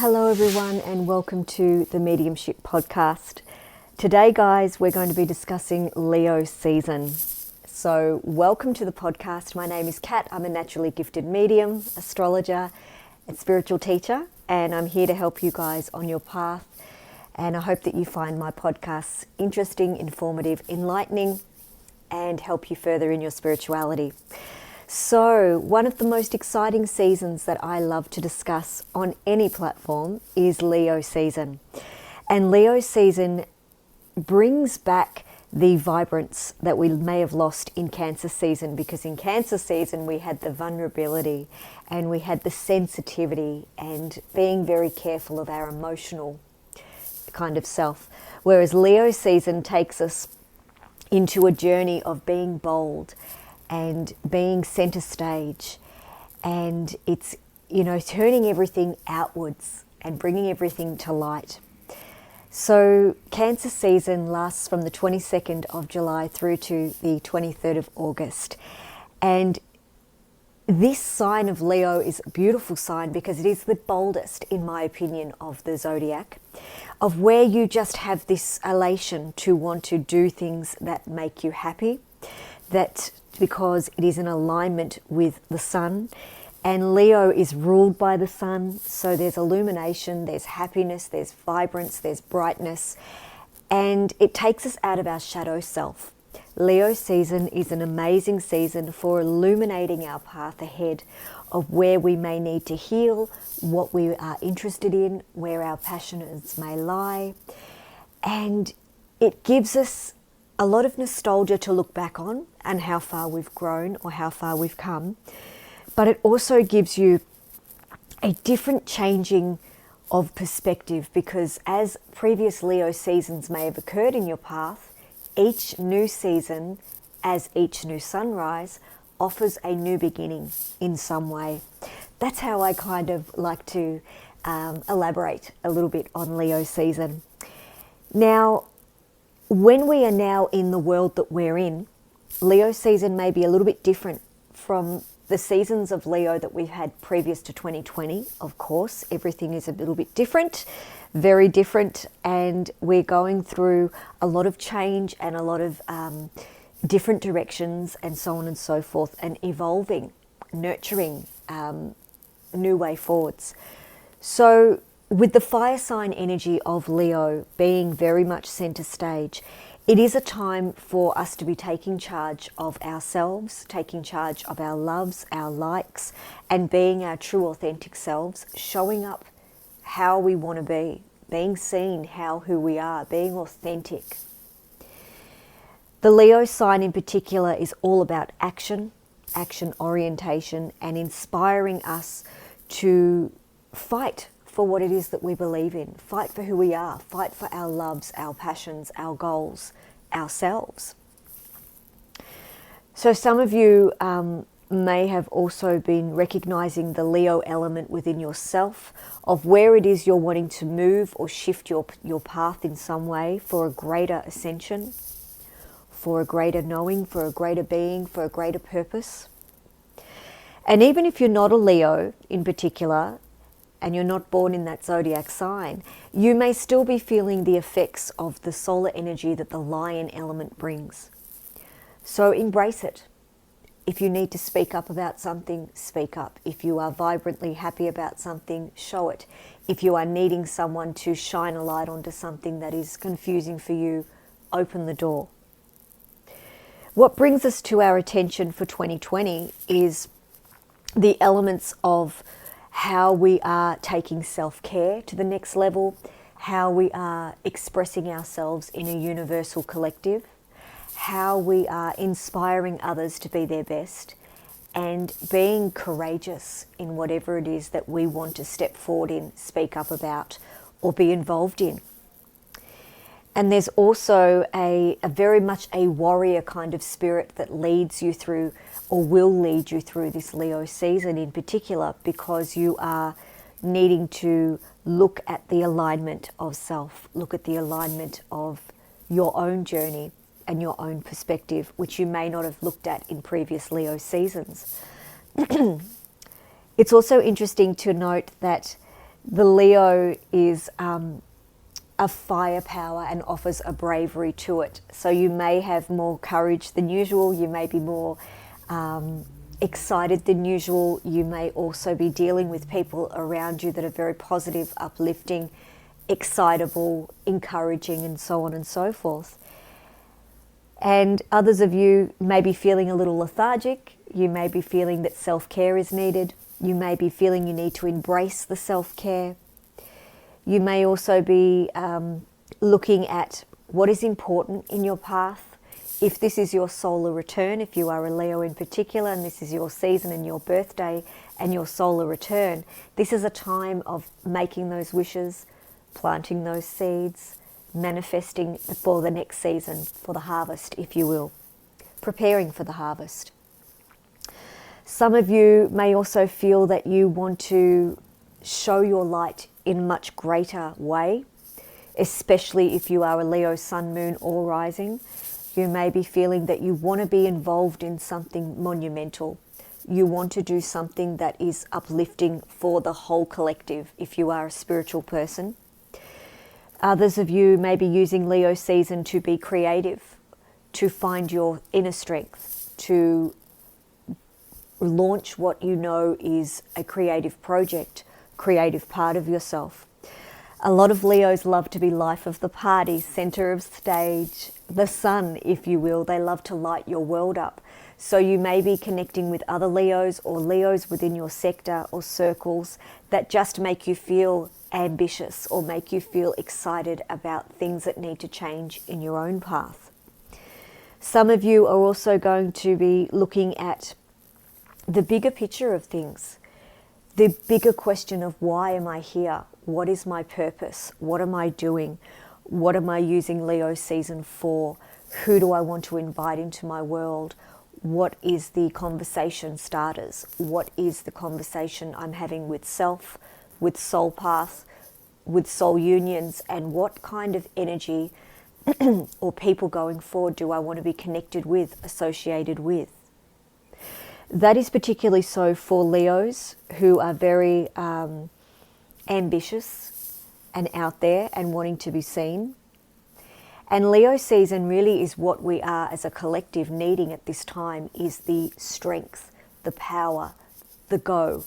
Hello everyone and welcome to the Mediumship podcast. Today guys, we're going to be discussing Leo season. So welcome to the podcast. My name is Kat. I'm a naturally gifted medium, astrologer and spiritual teacher, and I'm here to help you guys on your path. And I hope that you find my podcasts interesting, informative, enlightening, and help you further in your spirituality. So, one of the most exciting seasons that I love to discuss on any platform is Leo season. And Leo season brings back the vibrance that we may have lost in Cancer season, because in Cancer season we had the vulnerability and we had the sensitivity and being very careful of our emotional kind of self. Whereas Leo season takes us into a journey of being bold and being center stage, and it's, turning everything outwards and bringing everything to light. So Cancer season lasts from the 22nd of July through to the 23rd of August. And this sign of Leo is a beautiful sign because it is the boldest, in my opinion, of the zodiac, of where you just have this elation to want to do things that make you happy, that because it is in alignment with the sun, and Leo is ruled by the sun, so there's illumination, there's happiness, there's vibrance, there's brightness, and it takes us out of our shadow self. Leo season is an amazing season for illuminating our path ahead of where we may need to heal, what we are interested in, where our passions may lie, and it gives us a lot of nostalgia to look back on and how far we've grown or how far we've come. But it also gives you a different changing of perspective, because as previous Leo seasons may have occurred in your path, each new season, as each new sunrise, offers a new beginning in some way. That's how I kind of like to elaborate a little bit on Leo season. Now, when we are now in the world that we're in, Leo season may be a little bit different from the seasons of Leo that we've had previous to 2020. Of course, everything is a little bit different, very different, and we're going through a lot of change and a lot of different directions and so on and so forth, and evolving, nurturing new way forwards. So with the fire sign energy of Leo being very much center stage, it is a time for us to be taking charge of ourselves, taking charge of our loves, our likes, and being our true authentic selves, showing up how we want to be, being seen who we are, being authentic. The Leo sign in particular is all about action orientation, and inspiring us to fight for what it is that we believe in, fight for who we are, fight for our loves, our passions, our goals, ourselves. So some of you may have also been recognizing the Leo element within yourself, of where it is you're wanting to move or shift your path in some way for a greater ascension, for a greater knowing, for a greater being, for a greater purpose. And even if you're not a Leo in particular, and you're not born in that zodiac sign, you may still be feeling the effects of the solar energy that the lion element brings. So embrace it. If you need to speak up about something, speak up. If you are vibrantly happy about something, show it. If you are needing someone to shine a light onto something that is confusing for you, open the door. What brings us to our attention for 2020 is the elements of how we are taking self-care to the next level, how we are expressing ourselves in a universal collective, how we are inspiring others to be their best, and being courageous in whatever it is that we want to step forward in, speak up about, or be involved in. And there's also a very much a warrior kind of spirit that leads you through, or will lead you through, this Leo season in particular, because you are needing to look at the alignment of self, look at the alignment of your own journey and your own perspective, which you may not have looked at in previous Leo seasons. It's also interesting to note that The Leo is a firepower and offers a bravery to it. So you may have more courage than usual. You may be more excited than usual. You may also be dealing with people around you that are very positive, uplifting, excitable, encouraging, and so on and so forth. And others of you may be feeling a little lethargic. You may be feeling that self-care is needed. You may be feeling you need to embrace the self-care. You may also be looking at what is important in your path. If this is your solar return, if you are a Leo in particular, and this is your season and your birthday and your solar return, this is a time of making those wishes, planting those seeds, manifesting for the next season, for the harvest, if you will, preparing for the harvest. Some of you may also feel that you want to show your light in a much greater way, especially if you are a Leo sun, moon, or rising. You may be feeling that you want to be involved in something monumental. You want to do something that is uplifting for the whole collective if you are a spiritual person. Others of you may be using Leo season to be creative, to find your inner strength, to launch what you know is a creative project, creative part of yourself. A lot of Leos love to be life of the party, center of stage, the sun, if you will. They love to light your world up. So you may be connecting with other Leos or Leos within your sector or circles that just make you feel ambitious or make you feel excited about things that need to change in your own path. Some of you are also going to be looking at the bigger picture of things, the bigger question of why am I here? What is my purpose? What am I doing? What am I using Leo season for? Who do I want to invite into my world? What is the conversation starters? What is the conversation I'm having with self, with soul path, with soul unions, and what kind of energy or people going forward do I want to be connected with, associated with? That is particularly so for Leos who are very ambitious and out there and wanting to be seen. And Leo season really is what we are as a collective needing at this time, is the strength, the power, the go,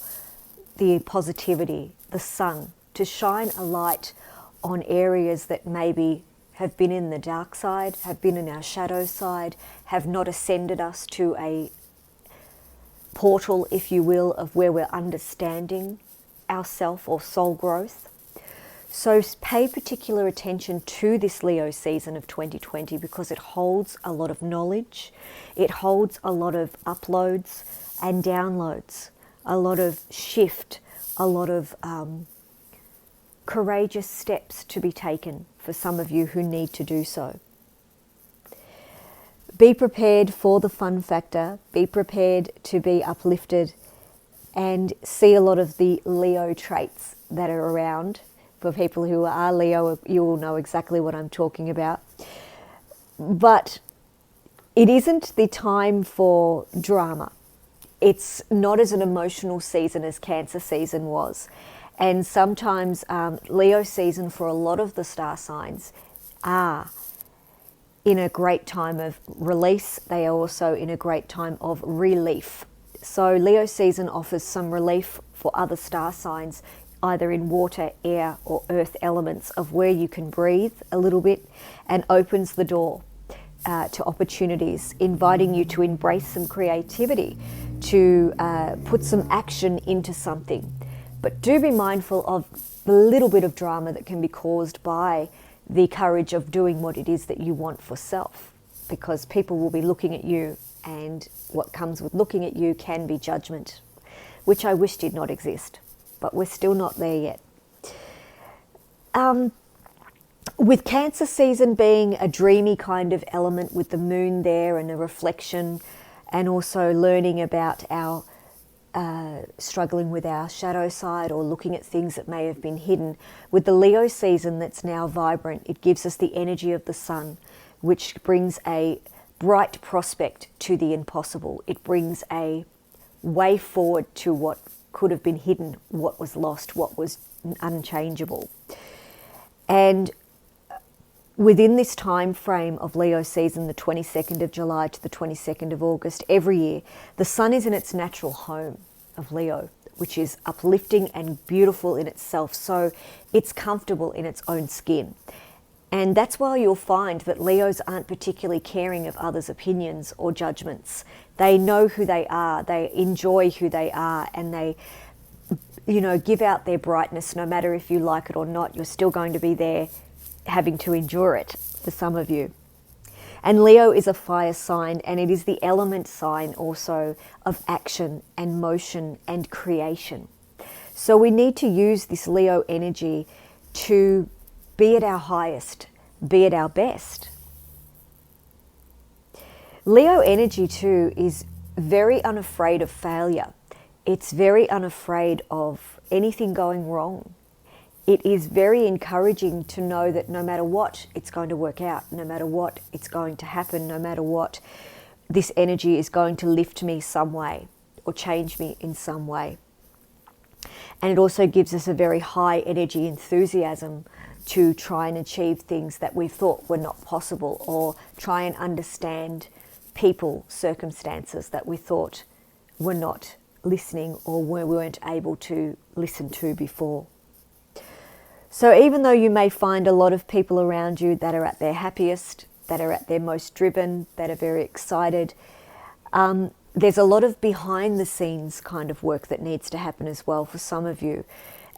the positivity, the sun, to shine a light on areas that maybe have been in the dark side, have been in our shadow side, have not ascended us to a portal, if you will, of where we're understanding ourself or soul growth. So pay particular attention to this Leo season of 2020 because it holds a lot of knowledge, it holds a lot of uploads and downloads, a lot of shift, a lot of courageous steps to be taken for some of you who need to do so. Be prepared for the fun factor, be prepared to be uplifted and see a lot of the Leo traits that are around. For people who are Leo, you will know exactly what I'm talking about. But it isn't the time for drama. It's not as an emotional season as Cancer season was. And sometimes Leo season for a lot of the star signs are in a great time of release. They are also in a great time of relief. So Leo season offers some relief for other star signs, either in water, air, or earth elements, of where you can breathe a little bit, and opens the door to opportunities, inviting you to embrace some creativity, to put some action into something. But do be mindful of the little bit of drama that can be caused by the courage of doing what it is that you want for self, because people will be looking at you, and what comes with looking at you can be judgment, which I wish did not exist, but we're still not there yet. With Cancer season being a dreamy kind of element with the moon there and a reflection, and also learning about our struggling with our shadow side or looking at things that may have been hidden. With the Leo season that's now vibrant, it gives us the energy of the sun, which brings a bright prospect to the impossible. It brings a way forward to what could have been hidden, what was lost, what was unchangeable. And within this time frame of Leo season, the 22nd of July to the 22nd of August, every year, the sun is in its natural home of Leo, which is uplifting and beautiful in itself. So it's comfortable in its own skin. And that's why you'll find that Leos aren't particularly caring of others' opinions or judgments. They know who they are, they enjoy who they are, and they, give out their brightness. No matter if you like it or not, you're still going to be there having to endure it for some of you. And Leo is a fire sign, and it is the element sign also of action and motion and creation. So we need to use this Leo energy to be at our highest, be at our best. Leo energy too is very unafraid of failure. It's very unafraid of anything going wrong. It is very encouraging to know that no matter what, it's going to work out. No matter what, it's going to happen. No matter what, this energy is going to lift me some way or change me in some way. And it also gives us a very high energy enthusiasm to try and achieve things that we thought were not possible, or try and understand people, circumstances that we thought were not listening or we weren't able to listen to before. So even though you may find a lot of people around you that are at their happiest, that are at their most driven, that are very excited, there's a lot of behind the scenes kind of work that needs to happen as well for some of you.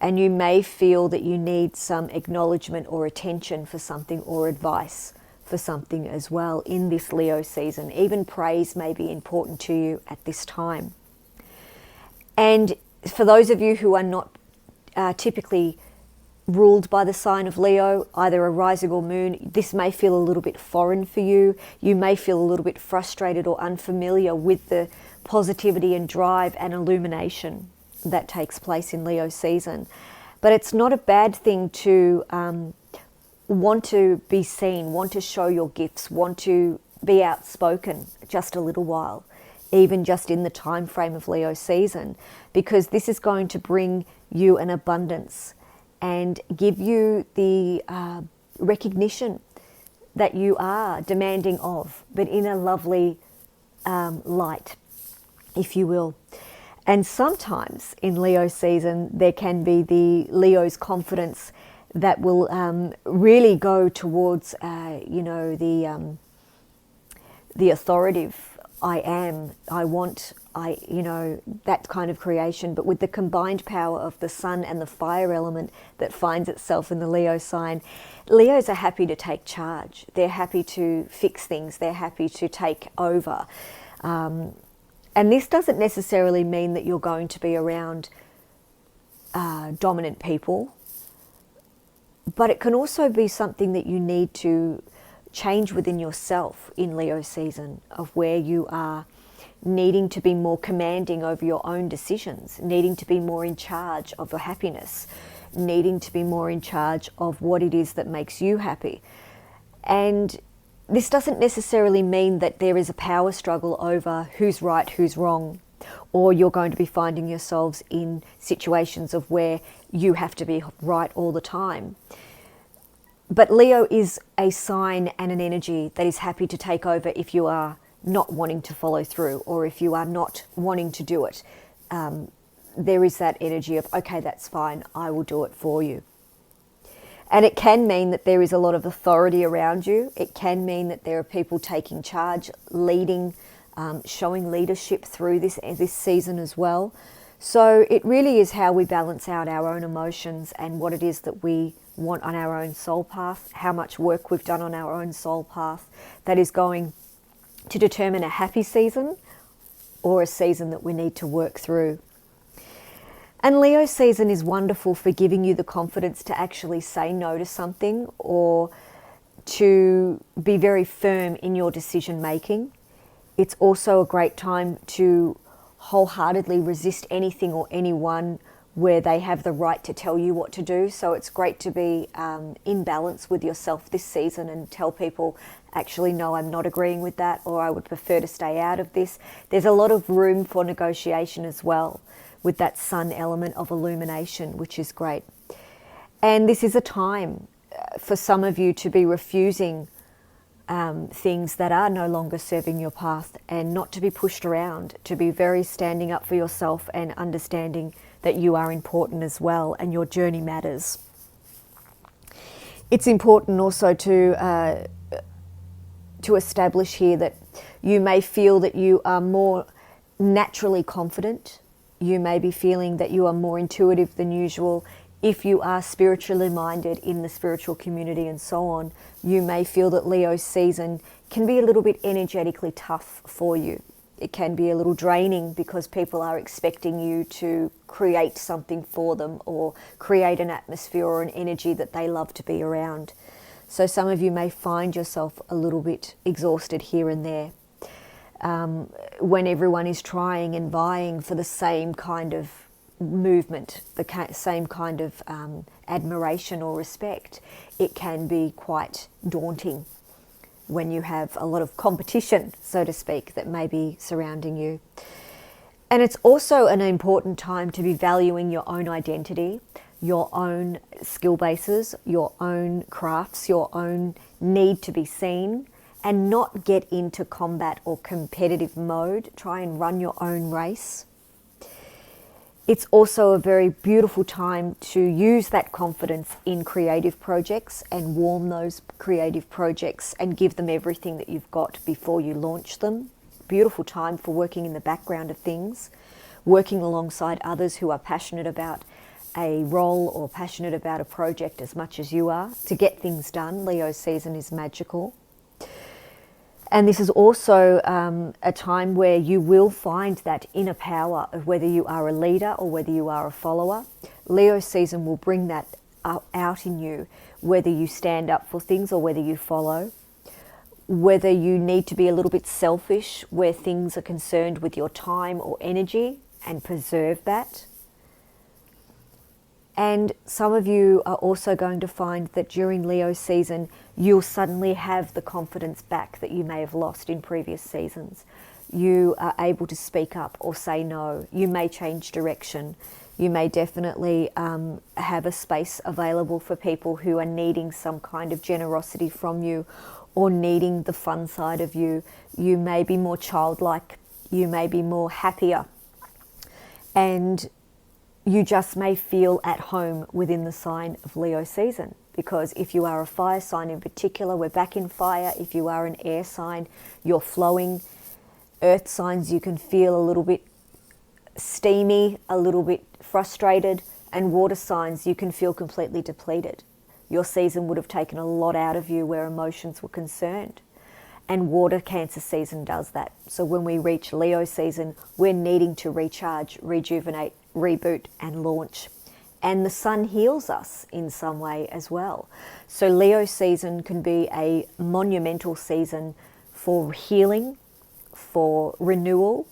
And you may feel that you need some acknowledgement or attention for something, or advice for something as well in this Leo season. Even praise may be important to you at this time. And for those of you who are not typically ruled by the sign of Leo, either a rising or moon, this may feel a little bit foreign for you. You may feel a little bit frustrated or unfamiliar with the positivity and drive and illumination that takes place in Leo season. But it's not a bad thing to want to be seen, want to show your gifts, want to be outspoken just a little while, even just in the time frame of Leo season, because this is going to bring you an abundance and give you the recognition that you are demanding of, but in a lovely light, if you will. And sometimes in Leo season, there can be the Leo's confidence that will really go towards, the authoritative I am, I want, that kind of creation. But with the combined power of the sun and the fire element that finds itself in the Leo sign, Leos are happy to take charge. They're happy to fix things. They're happy to take over. And this doesn't necessarily mean that you're going to be around dominant people, but it can also be something that you need to change within yourself in Leo season, of where you are needing to be more commanding over your own decisions, needing to be more in charge of your happiness, needing to be more in charge of what it is that makes you happy. And this doesn't necessarily mean that there is a power struggle over who's right, who's wrong, or you're going to be finding yourselves in situations of where you have to be right all the time. But Leo is a sign and an energy that is happy to take over if you are not wanting to follow through, or if you are not wanting to do it. There is that energy of, okay, that's fine, I will do it for you. And it can mean that there is a lot of authority around you. It can mean that there are people taking charge, leading, showing leadership through this season as well. So it really is how we balance out our own emotions and what it is that we want on our own soul path, how much work we've done on our own soul path that is going to determine a happy season or a season that we need to work through. And Leo season is wonderful for giving you the confidence to actually say no to something, or to be very firm in your decision making. It's also a great time to wholeheartedly resist anything or anyone where they have the right to tell you what to do. So it's great to be in balance with yourself this season and tell people, actually, no, I'm not agreeing with that, or I would prefer to stay out of this. There's a lot of room for negotiation as well with that sun element of illumination, which is great. And this is a time for some of you to be refusing things that are no longer serving your path, and not to be pushed around, to be very standing up for yourself and understanding that you are important as well and your journey matters. It's important also to establish here that you may feel that you are more naturally confident. You may be feeling that you are more intuitive than usual. If you are spiritually minded in the spiritual community and so on, you may feel that Leo season can be a little bit energetically tough for you. It can be a little draining because people are expecting you to create something for them or create an atmosphere or an energy that they love to be around. So some of you may find yourself a little bit exhausted here and there when everyone is trying and vying for the same kind of movement, the same kind of admiration or respect. It can be quite daunting when you have a lot of competition, so to speak, that may be surrounding you. And it's also an important time to be valuing your own identity, your own skill bases, your own crafts, your own need to be seen, and not get into combat or competitive mode. Try and run your own race. It's also a very beautiful time to use that confidence in creative projects and warm those creative projects and give them everything that you've got before you launch them. Beautiful time for working in the background of things, working alongside others who are passionate about a role or passionate about a project as much as you are to get things done. Leo season is magical. And this is also a time where you will find that inner power of whether you are a leader or whether you are a follower. Leo season will bring that out in you, whether you stand up for things or whether you follow, whether you need to be a little bit selfish where things are concerned with your time or energy and preserve that. And some of you are also going to find that during Leo season, you'll suddenly have the confidence back that you may have lost in previous seasons. You are able to speak up or say no. You may change direction. You may definitely have a space available for people who are needing some kind of generosity from you or needing the fun side of you. You may be more childlike. You may be more happier. And you just may feel at home within the sign of Leo season, because if you are a fire sign in particular, we're back in fire. If you are an air sign, you're flowing. Earth signs, you can feel a little bit steamy, a little bit frustrated, and water signs, you can feel completely depleted. Your season would have taken a lot out of you where emotions were concerned. And water Cancer season does that. So when we reach Leo season, we're needing to recharge, rejuvenate, reboot and launch. And the sun heals us in some way as well. So Leo season can be a monumental season for healing, for renewal,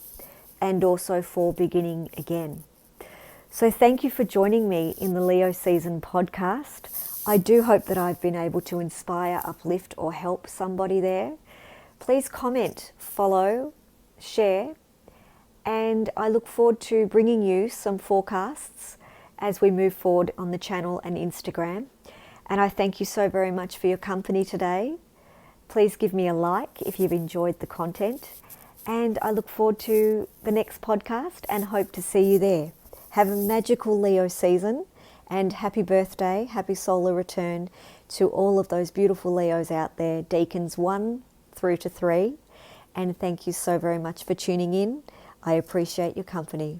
and also for beginning again. So thank you for joining me in the Leo season podcast. I do hope that I've been able to inspire, uplift, or help somebody there. Please comment, follow, share, and I look forward to bringing you some forecasts as we move forward on the channel and Instagram. And I thank you so very much for your company today. Please give me a like if you've enjoyed the content. And I look forward to the next podcast and hope to see you there. Have a magical Leo season, and happy birthday, happy solar return to all of those beautiful Leos out there, Deacons 1 through to 3. And thank you so very much for tuning in. I appreciate your company.